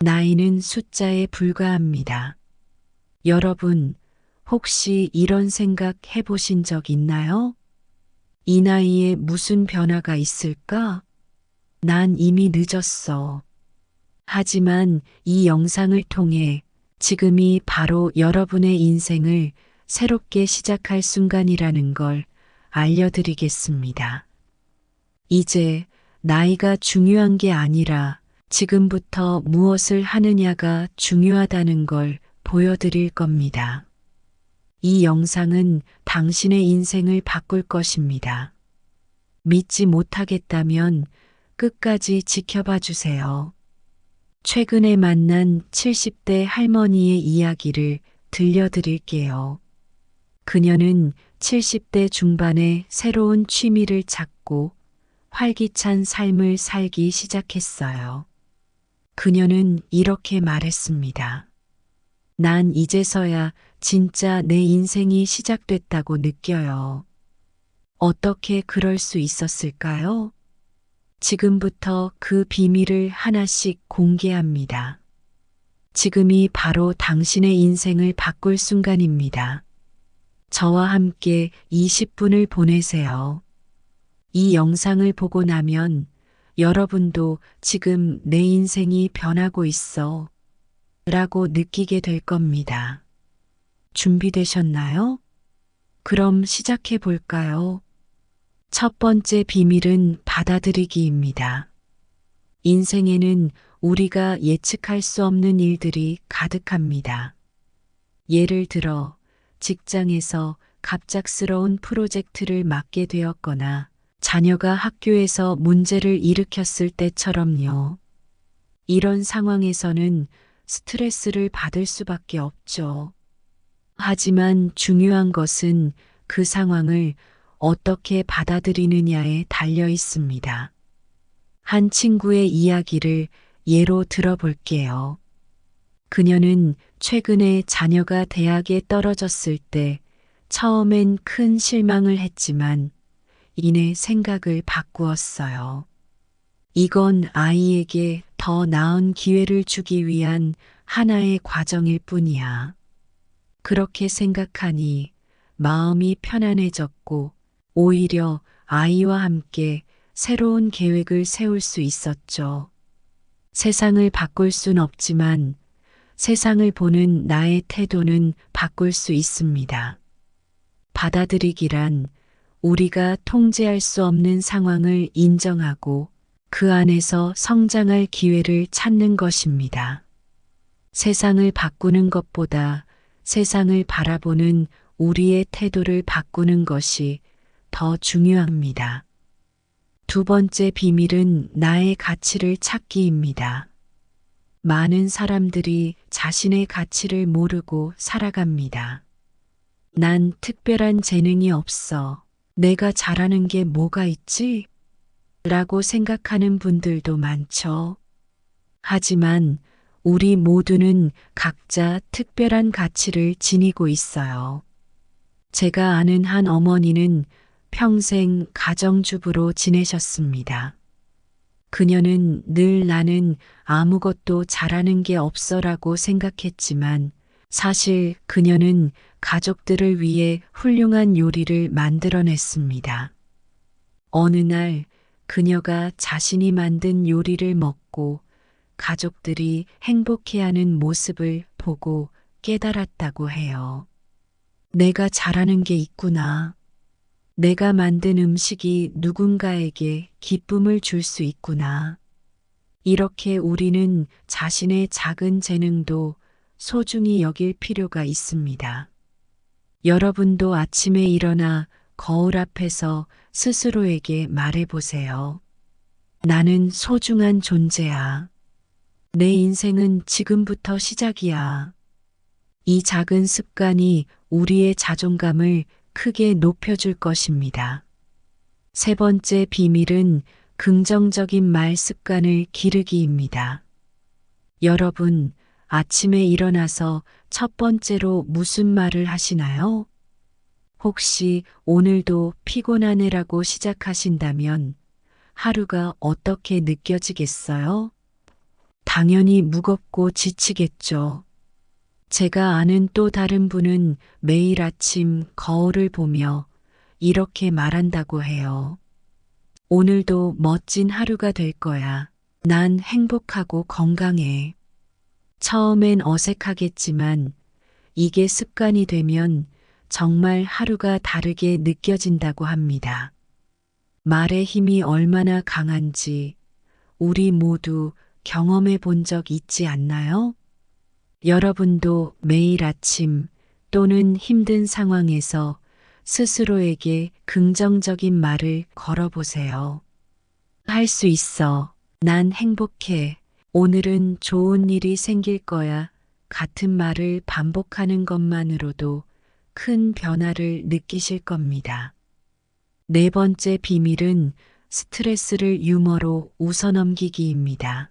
나이는 숫자에 불과합니다. 여러분, 혹시 이런 생각 해보신 적 있나요? 이 나이에 무슨 변화가 있을까? 난 이미 늦었어. 하지만 이 영상을 통해 지금이 바로 여러분의 인생을 새롭게 시작할 순간이라는 걸 알려드리겠습니다. 이제 나이가 중요한 게 아니라 지금부터 무엇을 하느냐가 중요하다는 걸 보여드릴 겁니다. 이 영상은 당신의 인생을 바꿀 것입니다. 믿지 못하겠다면 끝까지 지켜봐 주세요. 최근에 만난 70대 할머니의 이야기를 들려드릴게요. 그녀는 70대 중반에 새로운 취미를 찾고 활기찬 삶을 살기 시작했어요. 그녀는 이렇게 말했습니다. 난 이제서야 진짜 내 인생이 시작됐다고 느껴요. 어떻게 그럴 수 있었을까요? 지금부터 그 비밀을 하나씩 공개합니다. 지금이 바로 당신의 인생을 바꿀 순간입니다. 저와 함께 20분을 보내세요. 이 영상을 보고 나면 여러분도 지금 내 인생이 변하고 있어 라고 느끼게 될 겁니다. 준비되셨나요? 그럼 시작해 볼까요? 첫 번째 비밀은 받아들이기입니다. 인생에는 우리가 예측할 수 없는 일들이 가득합니다. 예를 들어 직장에서 갑작스러운 프로젝트를 맡게 되었거나 자녀가 학교에서 문제를 일으켰을 때처럼요. 이런 상황에서는 스트레스를 받을 수밖에 없죠. 하지만 중요한 것은 그 상황을 어떻게 받아들이느냐에 달려 있습니다. 한 친구의 이야기를 예로 들어볼게요. 그녀는 최근에 자녀가 대학에 떨어졌을 때 처음엔 큰 실망을 했지만 이내 생각을 바꾸었어요. 이건 아이에게 더 나은 기회를 주기 위한 하나의 과정일 뿐이야. 그렇게 생각하니 마음이 편안해졌고 오히려 아이와 함께 새로운 계획을 세울 수 있었죠. 세상을 바꿀 순 없지만 세상을 보는 나의 태도는 바꿀 수 있습니다. 받아들이기란 우리가 통제할 수 없는 상황을 인정하고 그 안에서 성장할 기회를 찾는 것입니다. 세상을 바꾸는 것보다 세상을 바라보는 우리의 태도를 바꾸는 것이 더 중요합니다. 두 번째 비밀은 나의 가치를 찾기입니다. 많은 사람들이 자신의 가치를 모르고 살아갑니다. 난 특별한 재능이 없어. 내가 잘하는 게 뭐가 있지? 라고 생각하는 분들도 많죠. 하지만 우리 모두는 각자 특별한 가치를 지니고 있어요. 제가 아는 한 어머니는 평생 가정주부로 지내셨습니다. 그녀는 늘 나는 아무것도 잘하는 게 없어라고 생각했지만 사실 그녀는 가족들을 위해 훌륭한 요리를 만들어냈습니다. 어느 날 그녀가 자신이 만든 요리를 먹고 가족들이 행복해하는 모습을 보고 깨달았다고 해요. 내가 잘하는 게 있구나. 내가 만든 음식이 누군가에게 기쁨을 줄 수 있구나. 이렇게 우리는 자신의 작은 재능도 소중히 여길 필요가 있습니다. 여러분도 아침에 일어나 거울 앞에서 스스로에게 말해보세요. 나는 소중한 존재야. 내 인생은 지금부터 시작이야. 이 작은 습관이 우리의 자존감을 크게 높여줄 것입니다. 세 번째 비밀은 긍정적인 말 습관을 기르기입니다. 여러분, 아침에 일어나서 첫 번째로 무슨 말을 하시나요? 혹시 오늘도 피곤하네라고 시작하신다면 하루가 어떻게 느껴지겠어요? 당연히 무겁고 지치겠죠. 제가 아는 또 다른 분은 매일 아침 거울을 보며 이렇게 말한다고 해요. 오늘도 멋진 하루가 될 거야. 난 행복하고 건강해. 처음엔 어색하겠지만 이게 습관이 되면 정말 하루가 다르게 느껴진다고 합니다. 말의 힘이 얼마나 강한지 우리 모두 경험해 본 적 있지 않나요? 여러분도 매일 아침 또는 힘든 상황에서 스스로에게 긍정적인 말을 걸어보세요. 할 수 있어. 난 행복해. 오늘은 좋은 일이 생길 거야. 같은 말을 반복하는 것만으로도 큰 변화를 느끼실 겁니다. 네 번째 비밀은 스트레스를 유머로 웃어넘기기입니다.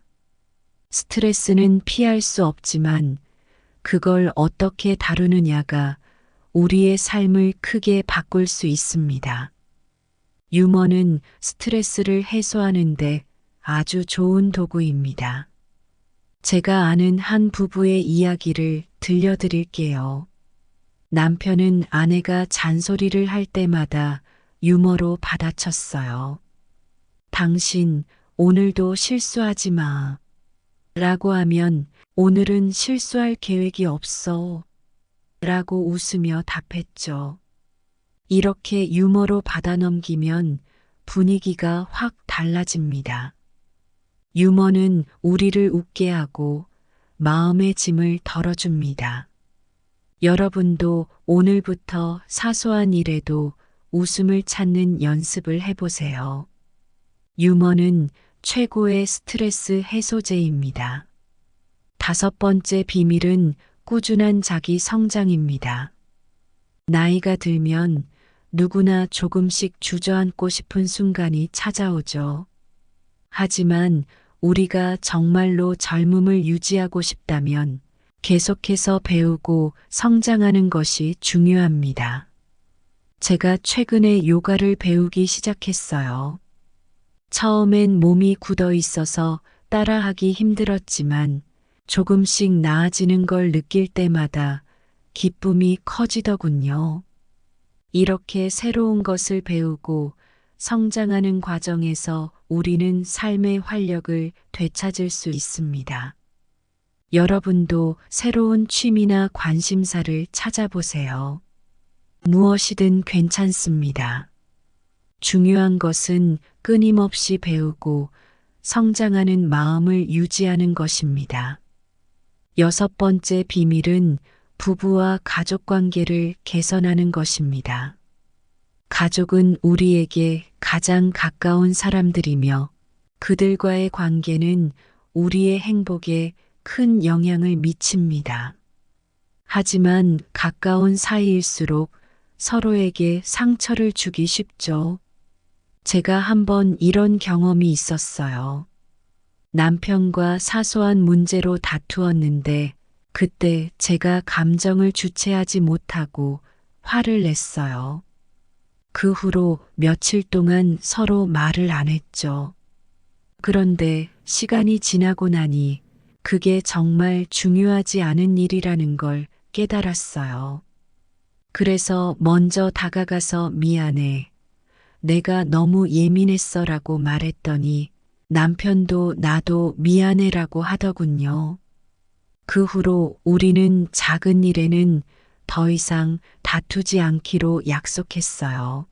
스트레스는 피할 수 없지만 그걸 어떻게 다루느냐가 우리의 삶을 크게 바꿀 수 있습니다. 유머는 스트레스를 해소하는데 아주 좋은 도구입니다. 제가 아는 한 부부의 이야기를 들려드릴게요. 남편은 아내가 잔소리를 할 때마다 유머로 받아쳤어요. 당신 오늘도 실수하지 마. 라고 하면 오늘은 실수할 계획이 없어. 라고 웃으며 답했죠. 이렇게 유머로 받아넘기면 분위기가 확 달라집니다. 유머는 우리를 웃게 하고 마음의 짐을 덜어줍니다. 여러분도 오늘부터 사소한 일에도 웃음을 찾는 연습을 해보세요. 유머는 최고의 스트레스 해소제입니다. 다섯 번째 비밀은 꾸준한 자기 성장입니다. 나이가 들면 누구나 조금씩 주저앉고 싶은 순간이 찾아오죠. 하지만 우리가 정말로 젊음을 유지하고 싶다면 계속해서 배우고 성장하는 것이 중요합니다. 제가 최근에 요가를 배우기 시작했어요. 처음엔 몸이 굳어 있어서 따라하기 힘들었지만 조금씩 나아지는 걸 느낄 때마다 기쁨이 커지더군요. 이렇게 새로운 것을 배우고 성장하는 과정에서 우리는 삶의 활력을 되찾을 수 있습니다. 여러분도 새로운 취미나 관심사를 찾아보세요. 무엇이든 괜찮습니다. 중요한 것은 끊임없이 배우고 성장하는 마음을 유지하는 것입니다. 여섯 번째 비밀은 부부와 가족 관계를 개선하는 것입니다. 가족은 우리에게 가장 가까운 사람들이며 그들과의 관계는 우리의 행복에 큰 영향을 미칩니다. 하지만 가까운 사이일수록 서로에게 상처를 주기 쉽죠. 제가 한번 이런 경험이 있었어요. 남편과 사소한 문제로 다투었는데 그때 제가 감정을 주체하지 못하고 화를 냈어요. 그 후로 며칠 동안 서로 말을 안 했죠. 그런데 시간이 지나고 나니 그게 정말 중요하지 않은 일이라는 걸 깨달았어요. 그래서 먼저 다가가서 미안해. 내가 너무 예민했어라고 말했더니 남편도 나도 미안해라고 하더군요. 그 후로 우리는 작은 일에는 더 이상 다투지 않기로 약속했어요.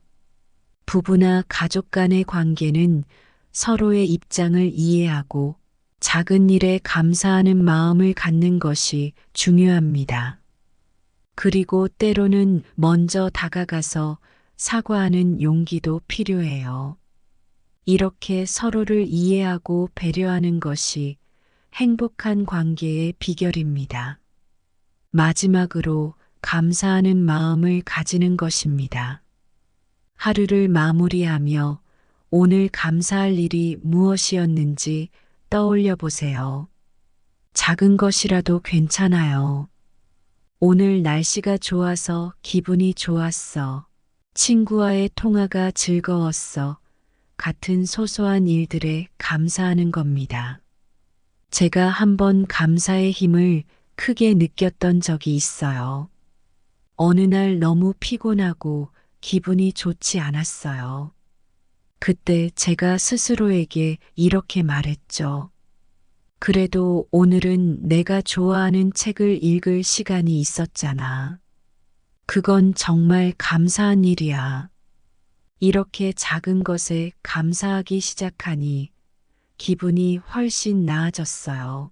부부나 가족 간의 관계는 서로의 입장을 이해하고 작은 일에 감사하는 마음을 갖는 것이 중요합니다. 그리고 때로는 먼저 다가가서 사과하는 용기도 필요해요. 이렇게 서로를 이해하고 배려하는 것이 행복한 관계의 비결입니다. 마지막으로 감사하는 마음을 가지는 것입니다. 하루를 마무리하며 오늘 감사할 일이 무엇이었는지 떠올려 보세요. 작은 것이라도 괜찮아요. 오늘 날씨가 좋아서 기분이 좋았어. 친구와의 통화가 즐거웠어. 같은 소소한 일들에 감사하는 겁니다. 제가 한번 감사의 힘을 크게 느꼈던 적이 있어요. 어느 날 너무 피곤하고 기분이 좋지 않았어요. 그때 제가 스스로에게 이렇게 말했죠. 그래도 오늘은 내가 좋아하는 책을 읽을 시간이 있었잖아. 그건 정말 감사한 일이야. 이렇게 작은 것에 감사하기 시작하니 기분이 훨씬 나아졌어요.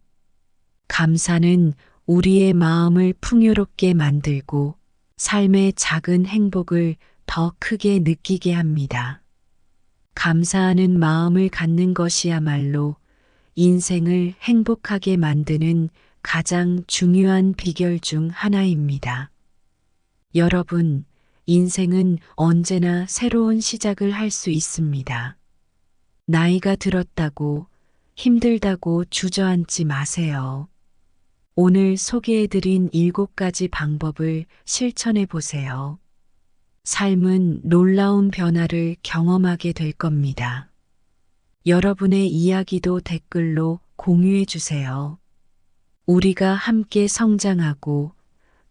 감사는 우리의 마음을 풍요롭게 만들고 삶의 작은 행복을 더 크게 느끼게 합니다. 감사하는 마음을 갖는 것이야말로 인생을 행복하게 만드는 가장 중요한 비결 중 하나입니다. 여러분, 인생은 언제나 새로운 시작을 할 수 있습니다. 나이가 들었다고 힘들다고 주저앉지 마세요. 오늘 소개해드린 7가지 방법을 실천해 보세요. 삶은 놀라운 변화를 경험하게 될 겁니다. 여러분의 이야기도 댓글로 공유해 주세요. 우리가 함께 성장하고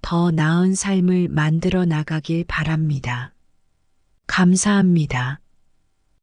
더 나은 삶을 만들어 나가길 바랍니다. 감사합니다.